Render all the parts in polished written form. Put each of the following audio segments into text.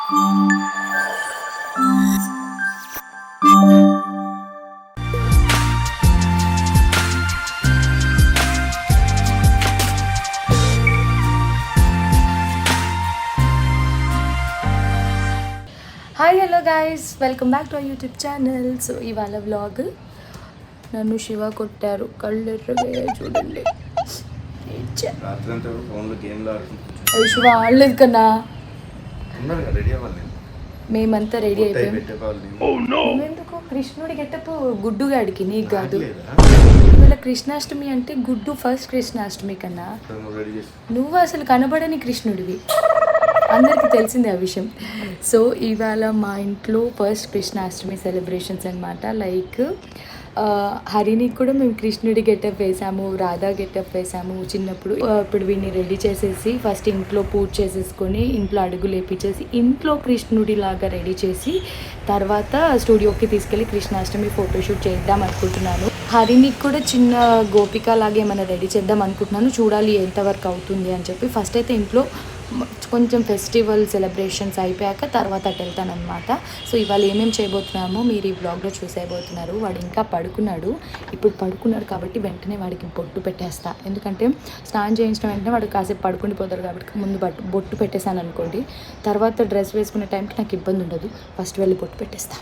Hi hello guys, welcome back to our YouTube channel. So ఇవాళ vlog నన్ను శివ కొట్టారు, కళ్ళు ఎర్రగా చూడండి. శివ ఆడలేదు కన్నా, మేమంతా రెడీ అయిపోయాం. ఎందుకు కృష్ణుడి గెటప్ గుడ్డుగాడికి, నీకు కాదు. ఇవాళ కృష్ణాష్టమి అంటే గుడ్డు ఫస్ట్ కృష్ణాష్టమి కన్నా. నువ్వు అసలు కనబడని కృష్ణుడివి, అందరికీ తెలిసిందే ఆ విషయం. సో ఇవాళ మా ఇంట్లో ఫస్ట్ కృష్ణాష్టమి సెలబ్రేషన్స్ అనమాట. లైక్ హరిని కూడా మేము కృష్ణుడి గెటప్ వేసాము, రాధా గెటప్ వేసాము చిన్నప్పుడు. ఇప్పుడు వీడిని రెడీ చేసేసి ఫస్ట్ ఇంట్లో పూజ చేసేసుకొని ఇంట్లో అడుగులు వేపించేసి ఇంట్లో కృష్ణుడి లాగా రెడీ చేసి తర్వాత స్టూడియోకి తీసుకెళ్ళి కృష్ణాష్టమి ఫోటోషూట్ చేద్దాం అనుకుంటున్నాను. హరిని కూడా చిన్న గోపిక లాగా ఏమైనా రెడీ చేద్దాం అనుకుంటున్నాను. చూడాలి ఎంతవరకు అవుతుంది అని చెప్పి. ఫస్ట్ అయితే ఇంట్లో కొంచెం ఫెస్టివల్ సెలబ్రేషన్స్ అయిపోయాక తర్వాత అటు వెళ్తానమాట. సో ఇవాళ ఏమేమి చేయబోతున్నామో మీరు ఈ బ్లాగ్లో చూసేయబోతున్నారు. వాడు ఇంకా పడుకున్నాడు, ఇప్పుడు పడుకున్నాడు కాబట్టి వెంటనే వాడికి బొట్టు పెట్టేస్తా. ఎందుకంటే స్నానం చేయించిన వెంటనే వాడు కాసేపు పడుకుని పోతాడు కాబట్టి ముందు బొట్టు పెట్టేశాను అనుకోండి, తర్వాత డ్రెస్ వేసుకునే టైంకి నాకు ఇబ్బంది ఉండదు. ఫస్ట్ వెళ్ళి బొట్టు పెట్టేస్తా.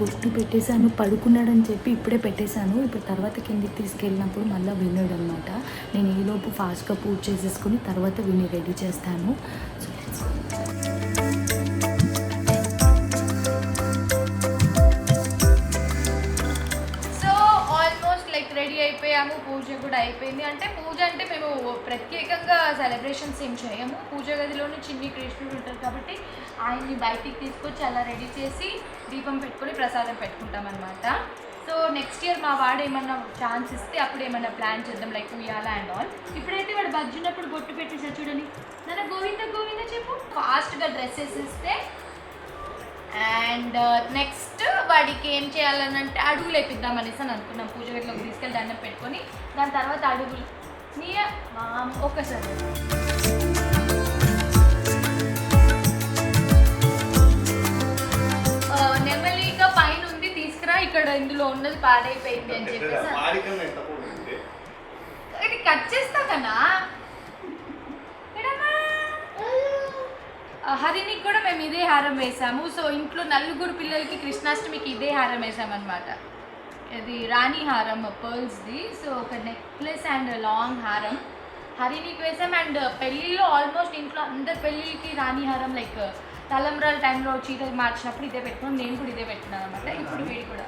బొట్టు పెట్టేశాను, పడుకున్నాడని చెప్పి ఇప్పుడే పెట్టేశాను. ఇప్పుడు తర్వాత కిందికి తీసుకెళ్ళినప్పుడు మళ్ళీ విన్నాడు అనమాట. నేను ఈలోపు ఫాస్ట్గా పూజ చేసేసుకుని తర్వాత విని రెడీ చేస్తాను. రెడీ అయిపోయాము, పూజ కూడా అయిపోయింది. అంటే పూజ అంటే మేము ప్రత్యేకంగా సెలబ్రేషన్స్ ఏం చేయము. పూజ గదిలోని చిన్ని కృష్ణుడు ఉంటారు కాబట్టి ఆయన్ని బయటికి తీసుకొచ్చి అలా రెడీ చేసి దీపం పెట్టుకొని ప్రసాదం పెట్టుకుంటాం అనమాట. సో నెక్స్ట్ ఇయర్ మా వాడు ఏమన్నా ఛాన్స్ ఇస్తే అప్పుడు ఏమన్నా ప్లాన్ చేద్దాం, లైక్ ఉయ్యాల అండ్ ఆల్. ఇప్పుడైతే వాడు బజ్జున్నప్పుడు బొట్టు పెట్టేసారు చూడండి. నన్ను గోవింద గోవింద చెప్పు. ఫాస్ట్గా డ్రెస్ వేసేస్తే అండ్ నెక్స్ట్ వాడికి ఏం చేయాలనంటే అడుగులు వేపిద్దాం అనేసి అని అనుకున్నాం. పూజ గదిలోకి తీసుకెళ్ళి దండం పెట్టుకొని దాని తర్వాత అడుగులు ఒక్కసారి నెమ్మలిగా పైన ఉంది తీసుకురా, ఇక్కడ ఇందులో ఉన్నది పాడైపోయింది అని చెప్పేసి ఇది కట్ చేస్తా కన్నా. హరినికి కూడా మేము ఇదే హారం వేసాము. సో ఇంట్లో నలుగురు పిల్లలకి కృష్ణాష్టమికి ఇదే హారం వేసామన్నమాట. ఇది రాణి హారం పర్ల్స్ది. సో ఒక నెక్లెస్ అండ్ లాంగ్ హారం హరినికి వేసాం. అండ్ పెళ్ళిళ్ళు ఆల్మోస్ట్ ఇంట్లో అందరి పెళ్ళిళ్ళకి రాణి హారం, లైక్ తలంబ్రాల టైంలో చీర మార్చినప్పుడు ఇదే పెట్టుకున్నాం. నేను కూడా ఇదే పెట్టుకున్నాను అనమాట. ఇప్పుడు వీడి కూడా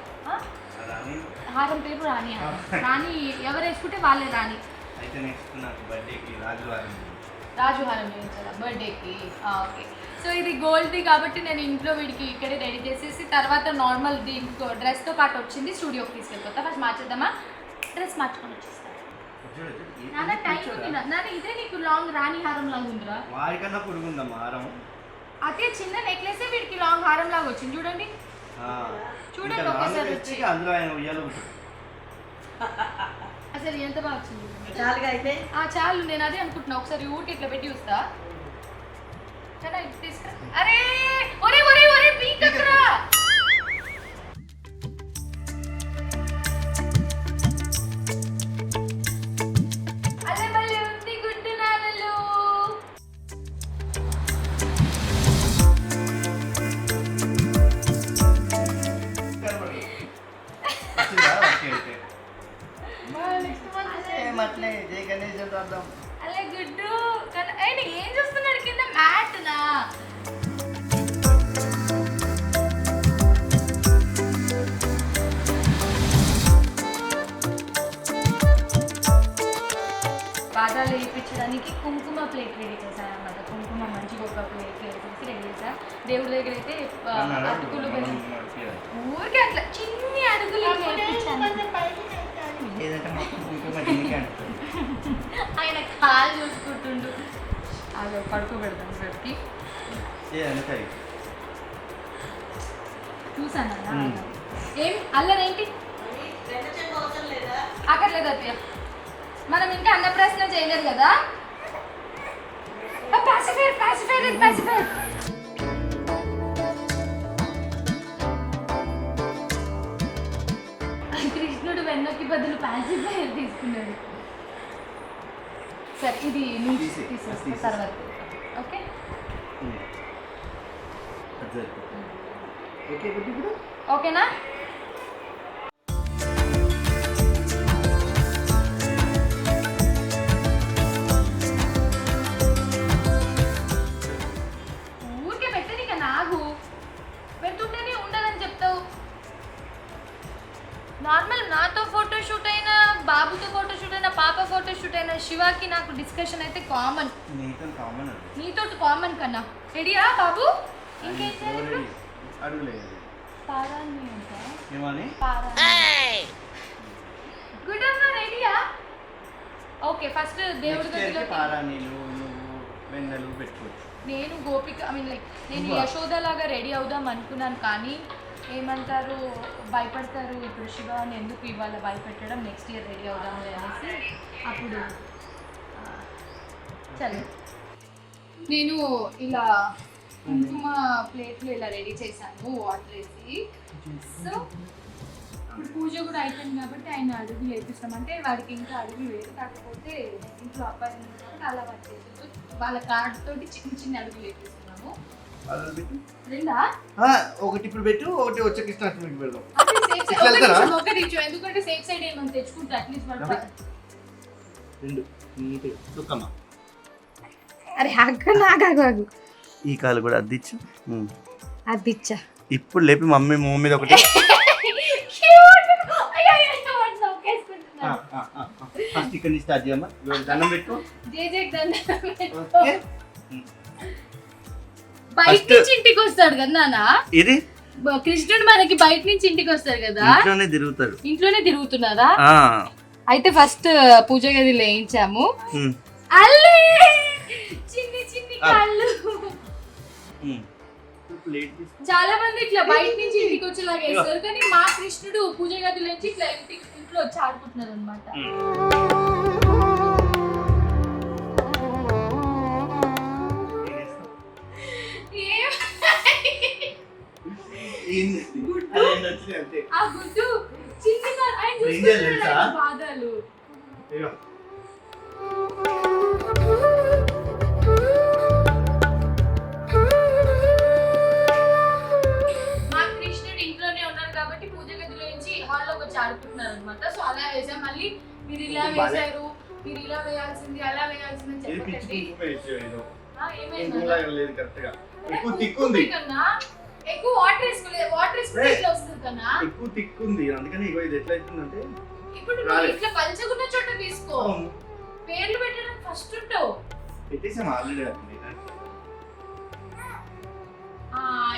హారం పేరు రాణి హారం. రాణి ఎవరు వేసుకుంటే వాళ్ళే రాణి. రాజుహారం చేయించాలా బర్త్డేకి? ఓకే. సో ఇది గోల్డ్ది కాబట్టి నేను ఇంట్లో వీడికి ఇక్కడే రెడీ చేసేసి తర్వాత నార్మల్ దీంతో డ్రెస్తో పాటు వచ్చింది స్టూడియోకి తీసుకెళ్ళిపోతా. ఫస్ట్ మార్చేద్దామా? డ్రెస్ మార్చుకొని వచ్చేస్తాను. నాన్న టైం ఉంది నాన్న. ఇదే నీకు లాంగ్ రాణి హారం లాగా ఉందిరా. వారికన్నా పొడుగుందమ్మా హారం. అదే చిన్న నెక్లెస్ వీడికి లాంగ్ హారం లాగా వచ్చింది చూడండి. చూడండి ఒకసారి వచ్చి అందులో ఆయన ఉయ్యాలు అసలు ఎంత బాగా వచ్చింది. చాలుగా అయితే చాలు, నేను అదే అనుకుంటున్నా. ఒకసారి ఊరికి ఇట్లా పెట్టి చూస్తా. తీసుకురా. అరే ఒరే ఒరే ఒరే పీకరా. అదే మళ్ళీ ఉంది గుడ్డు నాన్నలు. అలా గుడ్డు ఏం చూస్తున్నాడు కింద మ్యాట్ నా. పాదాలు వేయించడానికి కుంకుమ ప్లేట్ రెడీ చేశాను అనమాట. కుంకుమ మంచిగా ఒక ప్లేట్ వేసేసి రెడీ చేశాను. దేవుడి దగ్గర అయితే అటుకులు ఊరికే అట్లా చిన్ని అడుగులు వేయించాను. పడుకోబెడదాం సార్కి. ఏ అనకాయ చూసాను ఏం అల్లరేంటి అక్కర్లేదు అత్తయ్య, మనం ఇంకా అన్నప్రాసన చేయలేదు కదా. Pacifier pacifier pacifier. కృష్ణుడు వెన్నకి బదులు పాసిఫైర్ తీసుకున్నాడు. సరే ఇది తీసేస్తా తర్వాత. ఓకే ఓకే ఇప్పుడు ఓకేనా? ఊరికే పెట్టని కదా, ఆగు. పెడుతుంటేనే ఉండదని చెప్తావు. నార్మల్ నాతో ఫోటోషూట్ అయినా, బాబుతో ఫోటోషూట్ అయినా, పాప ఫోటోషూట్ అయినా, శివాకి నాకు డిస్కషన్ అయితే కామన్. నీతో కామన్ అది. నీతో కామన్ కన్నా. రెడీయా బాబు? ఇంకేం చేయాలి? అడుగులేదు పారాన్ని అంటా? ఏమని గుడ్ అమ్మా, రెడీయా? ఓకే, ఫస్ట్ దేవుడి గదిలో పారాణీలు నువ్వు వెన్నెలు పెట్టుకోవచ్చు. నేను గోపిక ఐ మీన్ లైక్ నేను నువ్వా? యశోద లాగా రెడీ అవుదాం అనుకున్నాను, కానీ ఏమంటారు భయపడతారు. ఇప్పుడు శివాని ఎందుకు ఇవాళ భయపెట్టడం, నెక్స్ట్ ఇయర్ రెడీ అవుదాము అనేసి అప్పుడు చల్ నేను ఇలా కుంకుమ ప్లేట్లు ఇలా రెడీ చేశాను వాటర్ వేసి. సో ఇప్పుడు పూజ కూడా అయిపోయింది కాబట్టి ఆయన అడుగులు వేపిస్తాం. అంటే వాడికి ఇంకా అడుగులు వేరు, కాకపోతే ఇంట్లో అబ్బాయి ఉంది కాబట్టి అలా వాటి చేతులతో వాళ్ళ కార్డు తోటి చిన్న చిన్న అడుగులు వేపిస్తున్నాము. రెండా? ఒకటి ఇప్పుడు పెట్టు, ఒకటి వచ్చే కృష్ణాష్టమికి పెడదాం. అంటే safe side- ఇట్లా వెళ్తారా? ఒక నిమిషం, ఎందుకంటే సేఫ్ సైడ్ ఏమని తెచ్చుకుంటా అట్లీస్ట్ వాళ్ళు. రెండు నీట్ దుఃఖమ్మా. అరే ఆగు ఈ కాలు కూడా అద్దిచ్చు. అదిచ్చా ఇప్పుడు లేపి మమ్మీ మొహం మీద ఒకటి. ఫస్ట్ ఇక్కడ నుంచి స్టార్ట్ చేయమ్మా. దండం పెట్టుకో. ఓకే. బయట నుంచి ఇంటికి వస్తాడు కదా నాన్న. ఇది కృష్ణుడు మనకి బయట నుంచి ఇంటికి వస్తాడు కదా, ఇంట్లోనే తిరుగుతాడు. ఇంట్లోనే తిరుగుతున్నారా? ఆ. అయితే ఫస్ట్ పూజ గది లేయించాము. ఉమ్. అల్లే చిన్ని చిన్ని కళ్ళు. ప్లేట్ తీసుకో. చాలా మంది ఇట్లా బయట నుంచి ఇంటికి వచ్చేలాగా వేస్తారు, కానీ మా కృష్ణుడు పూజ గదిలో నుంచి ఇట్లా ఇంట్లో వచ్చి ఆడుకుంటున్నారు అనమాట. ఆ గుడ్డు చిన్నగా ఆయన చూస్తున్నాడు బాధలు. మా కృష్ణుడు ఇంట్లోనే ఉన్నారు కాబట్టి పూజ గదిలో నుంచి హాల్లోకి వచ్చి ఆడుకుంటున్నారు అనమాట. సో అలా వేసాం. మళ్ళీ మీరు ఇలా వేసారు, మీరు ఇలా వేయాల్సింది, అలా వేయాల్సింది అని చెప్పకండి. ఎక్కువ వాటర్ వేసుకోలేదు, వాటర్ వేసుకుంటే ఇట్లా వస్తుంది కన్నా. ఎక్కువ తిక్కుంది, అందుకని ఇగో ఇది ఎట్లా అవుతుందంటే ఇప్పుడు నువ్వు ఇట్లా పల్చగున్న చోట తీసుకో. పేర్లు పెట్టడం ఫస్ట్ ఉంటావు. పెట్టేసాం ఆల్రెడీ.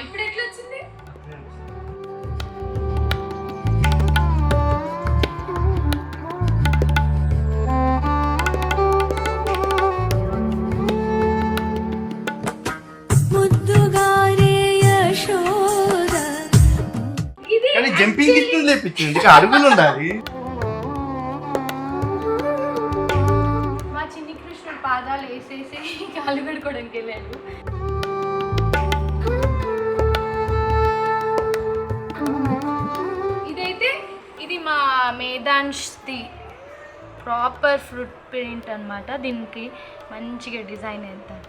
ఇప్పుడు ఎట్లా వచ్చింది? కానీ జంపింగ్ ఇస్తుంది లేపించింది, ఇంకా అడుగులు ఉండాలి. మా చిన్ని కృష్ణుడు పాదాలు వేసేసి కాలు పెట్టుకోవడానికి వెళ్ళాడు. ఇదైతే ఇది మా మేధాంష్ది ప్రాపర్ ఫ్రూట్ ప్రింట్ అన్నమాట. దీనికి మంచిగా డిజైన్ వేద్దాం.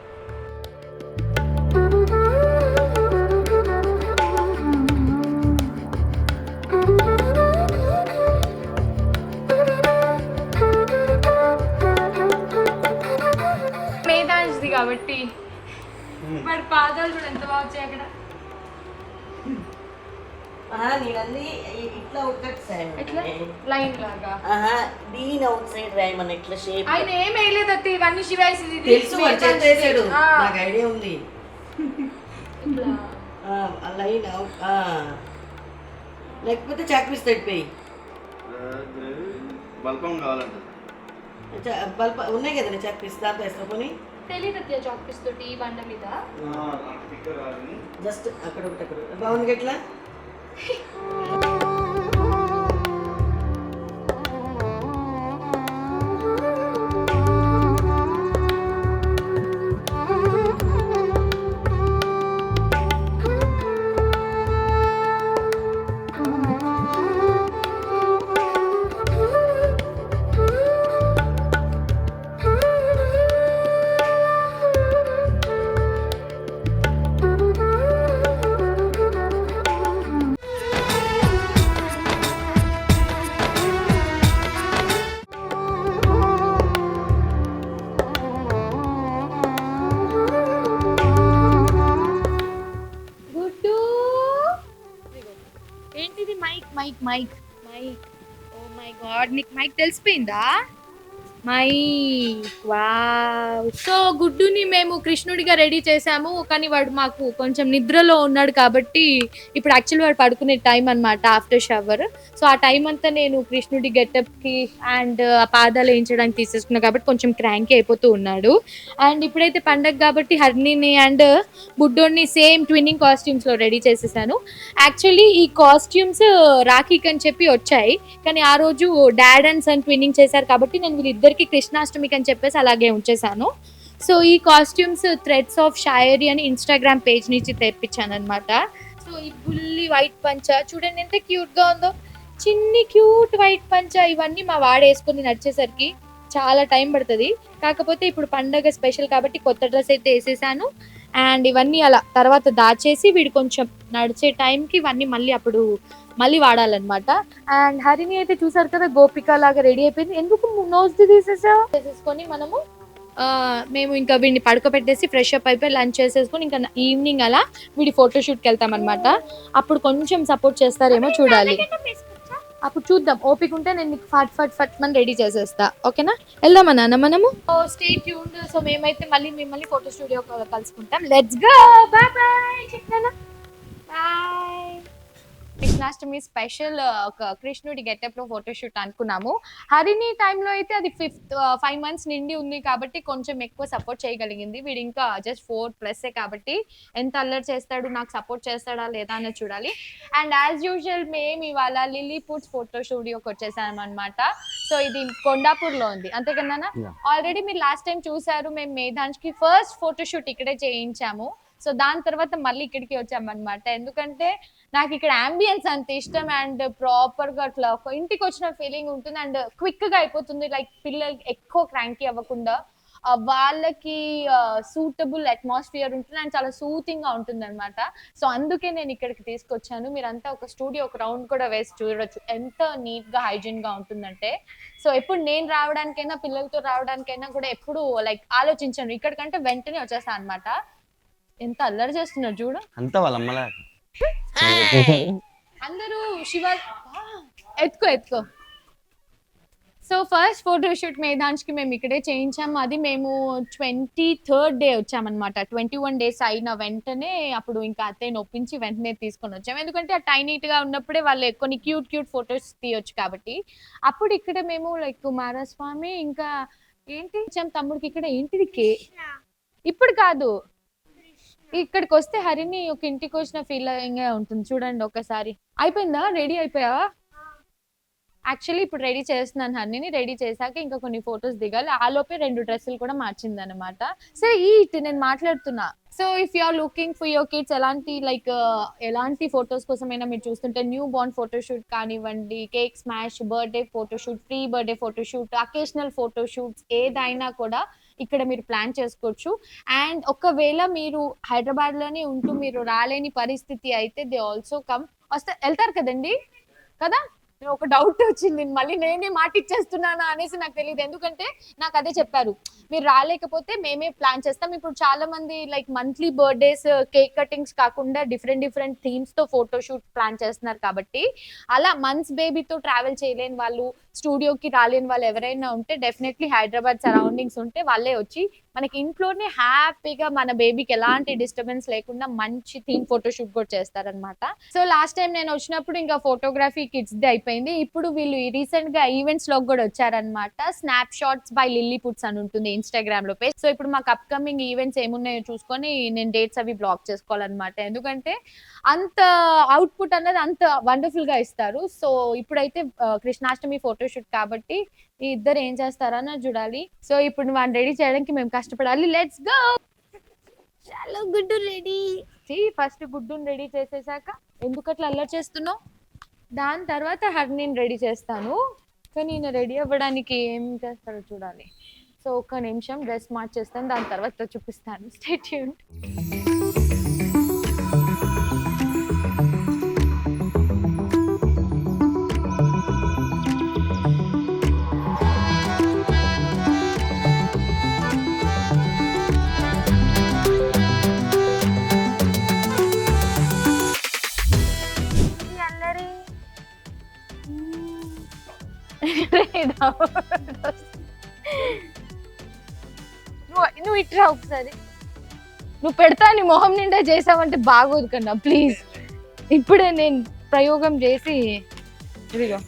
మేధాంష్ది కాబట్టి వాడి పాదాలు కూడా ఎంత బాగా వచ్చాయి అక్కడ. నేనంది ఇట్లా అవుట్ సైడ్ ఎట్లా లైన్ లాగా. దీని అవుట్ సైడ్ రాయమని ఇట్లా షేప్. ఆయన ఏం వేయలేదు అత్త, ఇవన్నీ శివాయిసింది. తెలుసు వర్చన్ చేసాడు, నాకు ఐడియా ఉంది. లైన్ అవుట్ లేకపోతే చాక్పీస్ తడిపోయి బల్పం కావాలంట. బల్ప ఉన్నాయి కదండి చాక్పీస్, దాంతో వేసుకో. కొని తెలీదు చాక్ పీస్ తోటి ఈ బండ మీద. జస్ట్ అక్కడ ఒకటి అక్కడ బాగుంది ఎట్లా గుడ్డు ఏంటిది? Mic mic mic mic. Oh my God, నీకు మైక్ తెలిసిపోయిందా? మైక్. వావ్. సో గుడ్డుని మేము కృష్ణుడిగా రెడీ చేసాము, కానీ వాడు మాకు కొంచెం నిద్రలో ఉన్నాడు కాబట్టి ఇప్పుడు యాక్చువల్లీ వాడు పడుకునే టైం అన్నమాట, ఆఫ్టర్ షవర్. సో ఆ టైం అంతా నేను కృష్ణుడి గెటప్కి అండ్ ఆ పాదాలు వేయించడానికి తీసేసుకున్నా కాబట్టి కొంచెం క్రాంకీ అయిపోతూ ఉన్నాడు. అండ్ ఇప్పుడైతే పండగ కాబట్టి హర్నీని అండ్ బుడ్డోని సేమ్ ట్విన్నింగ్ కాస్ట్యూమ్స్లో రెడీ చేసేసాను. యాక్చువల్లీ ఈ కాస్ట్యూమ్స్ రాఖీకి అని చెప్పి వచ్చాయి, కానీ ఆ రోజు డాడ్ అండ్ సన్ ట్విన్నింగ్ చేశారు కాబట్టి నేను వీళ్ళిద్దరికి కృష్ణాష్టమికి అని చెప్పేసి అలాగే ఉంచేసాను. సో ఈ కాస్ట్యూమ్స్ థ్రెడ్స్ ఆఫ్ షాయరీ అని ఇన్స్టాగ్రామ్ పేజ్ నుంచి తెప్పించాను అనమాట. సో ఈ బుల్లి వైట్ పంచ చూడండి ఎంత క్యూట్గా ఉందో, చిన్ని క్యూట్ వైట్ పంచ. ఇవన్నీ మా వాడేసుకుని నడిచేసరికి చాలా టైం పడుతుంది, కాకపోతే ఇప్పుడు పండగ స్పెషల్ కాబట్టి కొత్త డ్రెస్ అయితే వేసేసాను. అండ్ ఇవన్నీ అలా తర్వాత దాచేసి వీడు కొంచెం నడిచే టైంకి ఇవన్నీ మళ్ళీ వాడాలన్నమాట. అండ్ హరిని అయితే చూసారు కదా గోపిక లాగా రెడీ అయిపోయింది. ఎందుకు నోస్ తీసేసుకొని మేము ఇంకా వీడిని పడుకోబెట్టేసి ఫ్రెష్ అప్ అయిపోయి లంచ్ చేసేసుకొని ఇంకా ఈవినింగ్ అలా వీడి ఫోటోషూట్కి వెళ్తాం అనమాట. అప్పుడు కొంచెం సపోర్ట్ చేస్తారేమో చూడాలి, అప్పుడు చూద్దాం. ఓపిక ఉంటే నేను నీకు ఫట్ మనం రెడీ చేసేస్తా. ఓకేనా, వెళ్దామా నాన్న మనము? Stay tuned. సో మేమైతే మిమ్మల్ని ఫోటో స్టూడియో కలుసుకుంటాం. Let's go. బాయ్ బాయ్ చిన్న బాయ్. కృష్ణాష్టమి స్పెషల్ ఒక కృష్ణుడి గెటప్ లో ఫోటోషూట్ అనుకున్నాము. హరిని టైంలో అయితే అది 5 months నిండి ఉంది కాబట్టి కొంచెం ఎక్కువ సపోర్ట్ చేయగలిగింది. వీడు ఇంకా జస్ట్ 4+ కాబట్టి ఎంత అల్లరి చేస్తాడు, నాకు సపోర్ట్ చేస్తాడా లేదా అన్నది చూడాలి. అండ్ యాజ్ యూజువల్ మేము ఇవాళ లిలీపుట్స్ ఫోటో స్టూడియోకి వచ్చేసాం అనమాట. సో ఇది కొండాపూర్లో ఉంది, అంతేకన్నా ఆల్రెడీ మీరు లాస్ట్ టైం చూసారు. మేము మేధాంష్కి ఫస్ట్ ఫోటోషూట్ ఇక్కడే చేయించాము. సో దాని తర్వాత మళ్ళీ ఇక్కడికి వచ్చామన్నమాట, ఎందుకంటే నాకు ఇక్కడ అంబియన్స్ అంత ఇష్టం. అండ్ ప్రాపర్గా అట్లా ఒక ఇంటికి వచ్చిన ఫీలింగ్ ఉంటుంది అండ్ క్విక్గా అయిపోతుంది. లైక్ పిల్లలకి ఎక్కువ క్రాంకీ అవ్వకుండా వాళ్ళకి సూటబుల్ అట్మాస్ఫియర్ ఉంటుంది అండ్ చాలా సూతింగ్గా ఉంటుంది అనమాట. సో అందుకే నేను ఇక్కడికి తీసుకొచ్చాను. మీరంతా ఒక స్టూడియో ఒక రౌండ్ కూడా వేసి చూడొచ్చు ఎంత నీట్గా హైజీన్గా ఉంటుందంటే. సో ఎప్పుడు నేను రావడానికైనా పిల్లలతో రావడానికైనా కూడా ఎప్పుడు లైక్ ఆలోచించాను, ఇక్కడికంటే వెంటనే వచ్చేస్తాను అనమాట. ఎంత అల్లరి చేస్తున్నారు చూడు, అంతా వాళ్ళ అమ్మలా. అందరూ శివ ఎత్తుకో. సో ఫస్ట్ ఫోటోషూట్ మేధాంష్కి మేము ఇక్కడే చేయించాము. అది మేము 23rd డే వచ్చామన్నమాట. 21 days అయిన వెంటనే అప్పుడు ఇంకా అత్తయ్యని ఒప్పించి వెంటనే తీసుకొని వచ్చాము, ఎందుకంటే ఆ టైనీట్గా ఉన్నప్పుడే వాళ్ళు కొన్ని క్యూట్ ఫొటోస్ తీయొచ్చు కాబట్టి. అప్పుడు ఇక్కడ మేము లైక్ కుమారస్వామి ఇంకా ఏంటి తమ్ముడికి ఇక్కడ ఏంటిది ఇప్పుడు కాదు, ఇక్కడికి వస్తే హరిని ఒక ఇంటికి వచ్చిన ఫీలింగ్ ఉంటుంది చూడండి. ఒకసారి అయిపోయిందా, రెడీ అయిపోయావా? యాక్చువల్లీ ఇప్పుడు రెడీ చేస్తున్నాను హరిని. రెడీ చేశాక ఇంకా కొన్ని ఫొటోస్ దిగాలి. ఆలోపే 2 డ్రెస్సులు కూడా మార్చింది అనమాట. సో నేను మాట్లాడుతున్నా. So if you are looking for your kids ఎలాంటి ఫొటోస్ కోసమైనా మీరు చూస్తుంటే న్యూ బోర్న్ ఫోటోషూట్ కానివ్వండి, cake smash, birthday photoshoot, pre birthday photoshoot, occasional photoshoots ఏదైనా కూడా ఇక్కడ మీరు ప్లాన్ చేసుకోవచ్చు. అండ్ ఒకవేళ మీరు హైదరాబాద్లోనే ఉంటూ మీరు రాలేని పరిస్థితి అయితే దే ఆల్సో వెళ్తారు కదండి కదా. ఒక డౌట్ వచ్చింది, మళ్ళీ నేనే మాట ఇచ్చేస్తున్నానా అనేసి నాకు తెలియదు, ఎందుకంటే నాకు అదే చెప్పారు, మీరు రాలేకపోతే మేమే ప్లాన్ చేస్తాం. ఇప్పుడు చాలా మంది like monthly birthdays cake cuttings కాకుండా డిఫరెంట్ థీమ్స్ తో ఫోటోషూట్ ప్లాన్ చేస్తున్నారు కాబట్టి అలా మంత్స్ బేబీతో ట్రావెల్ చేయలేని వాళ్ళు, స్టూడియోకి రాలేని వాళ్ళు ఎవరైనా ఉంటే డెఫినెట్లీ హైదరాబాద్ సరౌండింగ్స్ ఉంటే వాళ్ళే వచ్చి మనకి ఇంట్లోనే హ్యాపీగా మన బేబీకి ఎలాంటి డిస్టర్బెన్స్ లేకుండా మంచి థీమ్ ఫోటోషూట్ కూడా చేస్తారనమాట. సో లాస్ట్ టైం నేను వచ్చినప్పుడు ఇంకా ఫోటోగ్రఫీ కిడ్స్ ది అయిపోయింది. ఇప్పుడు వీళ్ళు రీసెంట్ గా ఈవెంట్స్ లో కూడా వచ్చారనమాట. Snap shots by lily puts అని ఉంటుంది ఇన్స్టాగ్రామ్ లో పేజ్. సో ఇప్పుడు మాకు అప్కమింగ్ ఈవెంట్స్ ఏమున్నాయో చూసుకొని నేను డేట్స్ అవి బ్లాక్ చేసుకోవాలన్నమాట. ఎందుకంటే అంత అవుట్పుట్ అన్నది అంత వండర్ఫుల్ గా ఇస్తారు. సో ఇప్పుడైతే కృష్ణాష్టమి ఫోటోషూట్ కాబట్టి ఈ ఇద్దరు ఏం చేస్తారని చూడాలి. సో ఇప్పుడు మనం రెడీ చేయడానికి మేము కష్టపడాలి. Let's go. చాలా గుడ్డు రెడీ. ఫస్ట్ గుడ్డుని రెడీ చేసేసాక ఎందుకు అట్లా అల్లరి చేస్తున్నావు, దాని తర్వాత హర్నీని రెడీ చేస్తాను. కానీ ఈయన రెడీ అవ్వడానికి ఏం చేస్తారో చూడాలి. సో ఒక్క నిమిషం డ్రెస్ మార్చేస్తాను, దాని తర్వాత చూపిస్తాను. Stay tuned. నువ్వు ఇట్రా ఒకసారి. నువ్వు పెడతా నీ మొహం నిండా చేసావంటే బాగోదు కన్నా ప్లీజ్. ఇప్పుడే నేను ప్రయోగం చేసి ఇదిగో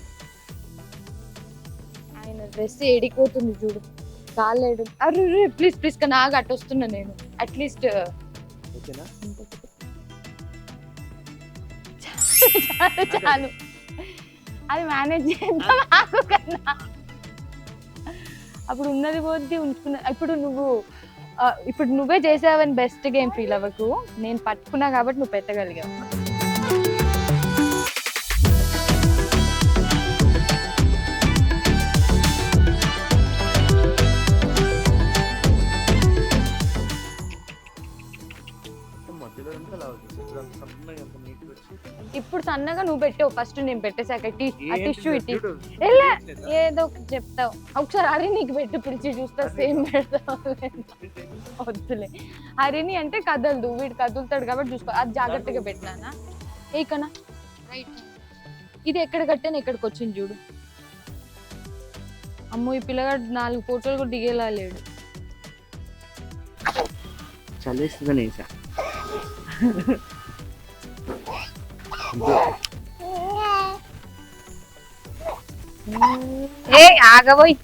ఆయన డ్రెస్ ఎడిపోతుంది చూడు, కాలేడు. అరే ప్లీజ్ ప్లీజ్ కన్నా ఆగా అటు వస్తున్నా నేను. అట్లీస్ట్ చాలు అది మేనేజ్ చేద్దాం ఆగు కన్నా. అప్పుడు ఉన్నది పోద్ది ఉంచుకున్నా. ఇప్పుడు నువ్వే చేసావని బెస్ట్ గేమ్ ఫీల్ అవ్వకు. నేను పట్టుకున్నా కాబట్టి నువ్వు పెట్టగలిగావు. ఇప్పుడు సన్నగా నువ్వు పెట్టావు, ఫస్ట్ నేను పెట్టేసాక టిష్యూ ఇట్టి ఏదో చెప్తావు. ఒకసారి హరినికి పెట్టి పిలిచి చూస్తా సేమ్ పెడతావు. వద్దులే, హరిని అంటే కదలదు, వీడు కదులుతాడు కాబట్టి చూసుకో. అది జాగ్రత్తగా పెట్టినానా ఏకనా. రైట్, ఇది ఎక్కడ కట్టాను ఎక్కడికి వచ్చింది చూడు. అమ్మో ఈ పిల్లగాడు 4 ఫోటోలు కూడా దిగేలా లేడు. చలేస్తుందని ఆగబోయ్.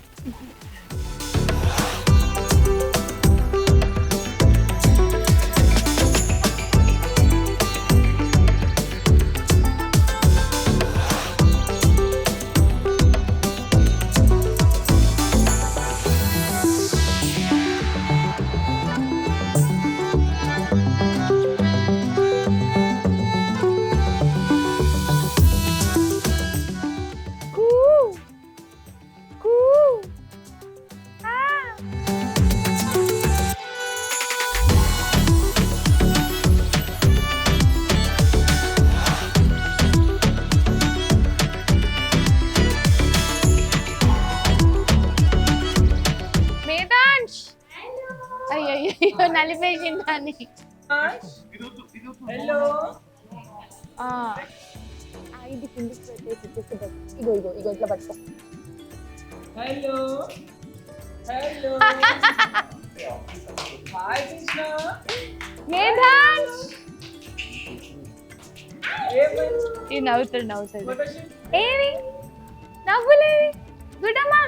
నలిపేసిందని. ఇది కిందికి పెట్టేసి ఇగో ఇగో ఇగో ఇట్లా పట్టుకో. Hello hello hi Krishna. మేధాన్స్ ఈ నవ్వుతాడు. ఏవి నవ్వులేవి. గుడమ్మా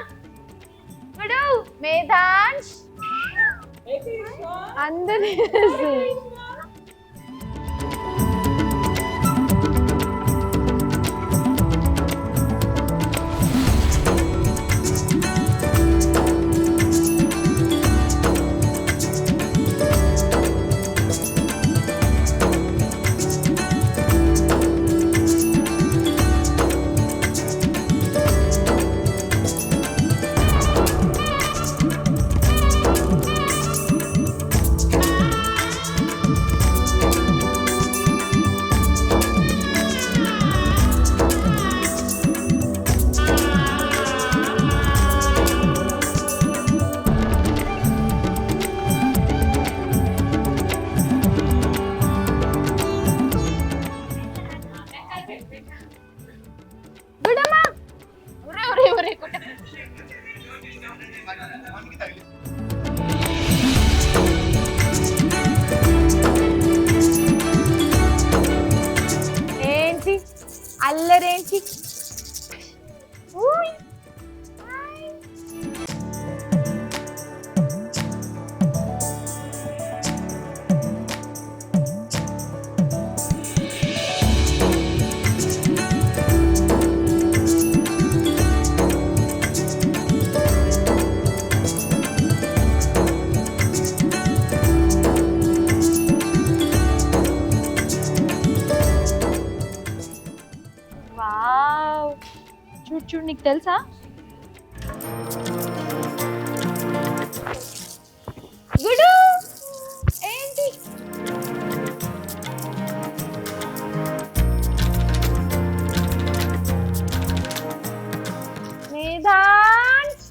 గుడు. మేధాన్స్ అందరి నీకు తెలుసా? గుడు ఏంటి వేదాంత్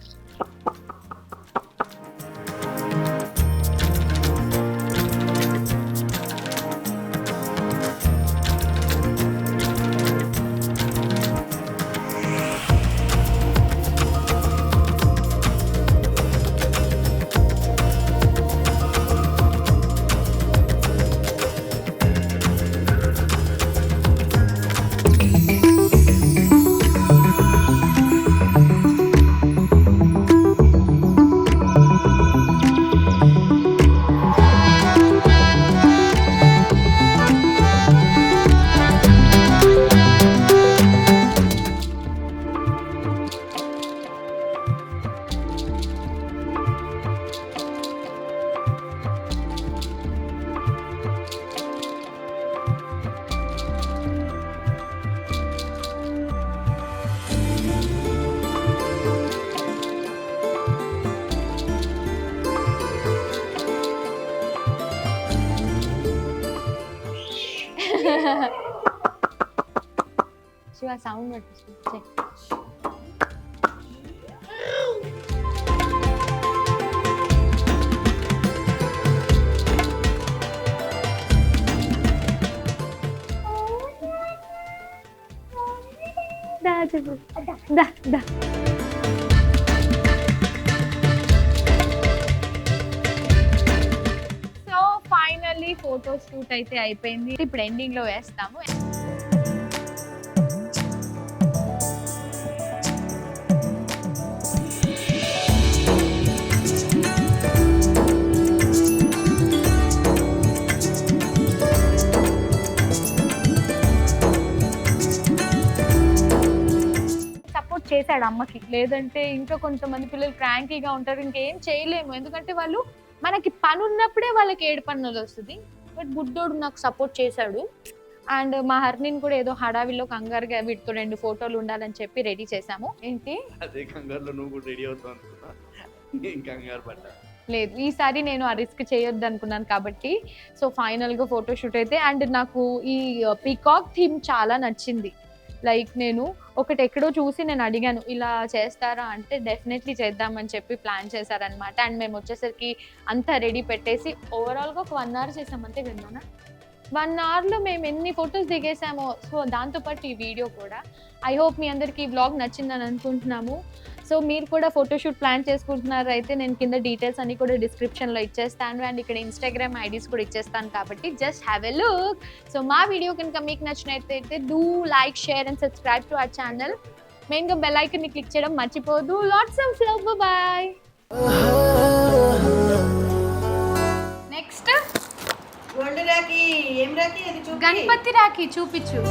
శివ సౌండ్ పెట్టు. దా సో ఫైనల్లీ ఫోటో షూట్ అయితే అయిపోయింది. ఇప్పుడు ఎండింగ్ లో వేస్తాము. చేశాడు అమ్మకి, లేదంటే ఇంకా కొంతమంది పిల్లలు క్రాంకీగా ఉంటారు, ఇంకేం చేయలేము. ఎందుకంటే వాళ్ళు మనకి పని ఉన్నప్పుడే వాళ్ళకి ఏడు పనులు వస్తుంది. బట్ బుడ్డోడు నాకు సపోర్ట్ చేశాడు. అండ్ మా హర్నిని కూడా ఏదో హడావిలో కంగారుగా వీటితో 2 ఫోటోలు ఉండాలని చెప్పి రెడీ చేశాము. ఏంటి అదే కంగారులో నువ్వు కూడా రెడీ అవుతావు అనుకున్నా, ఏం కంగారు పడ్డా లేదు, ఈసారి నేను ఆ రిస్క్ చేయొద్దు అనుకున్నాను కాబట్టి. సో ఫైనల్గా ఫోటోషూట్ అయితే. అండ్ నాకు ఈ పీకాక్ థీమ్ చాలా నచ్చింది. లైక్ నేను ఒకటి ఎక్కడో చూసి నేను అడిగాను ఇలా చేస్తారా అంటే డెఫినెట్లీ చేద్దామని చెప్పి ప్లాన్ చేశారనమాట. అండ్ మేము వచ్చేసరికి అంతా రెడీ పెట్టేసి ఓవరాల్గా ఒక 1 అవర్ చేసాం అంతే కదా. 1 అవర్లో మేము ఎన్ని ఫొటోస్ దిగేసామో. సో దాంతోపాటు ఈ వీడియో కూడా. ఐ హోప్ మీ అందరికీ ఈ వ్లాగ్ నచ్చిందని అనుకుంటున్నాము. సో మీరు కూడా ఫోటోషూట్ ప్లాన్ చేసుకుంటున్నారు అయితే నేను కింద డీటెయిల్స్ అన్ని కూడా డిస్క్రిప్షన్లో ఇచ్చేస్తాను. అండ్ ఇక్కడ ఇన్స్టాగ్రామ్ ఐడీస్ కూడా ఇచ్చేస్తాను కాబట్టి just have a look. So మా వీడియో కనుక మీకు నచ్చినట్లయితే do like, share and subscribe to our channel. మెయిన్గా బెల్ ఐకాన్ని క్లిక్ చేయడం మర్చిపోదు. Lots of love, bye. Next gold rakhi. ఏం రాఖీ అది? చూపి. గణపతి రాఖీ చూపించు.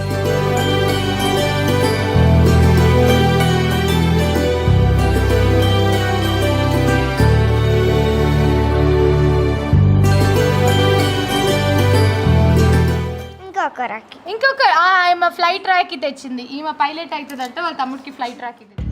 ఇంకొక ఈమె ఫ్లైట్ రాఖీ తెచ్చింది. ఈమె పైలట్ అవుతుందంటే వాళ్ళ తమ్ముడికి ఫ్లైట్ రాఖీ తెచ్చింది.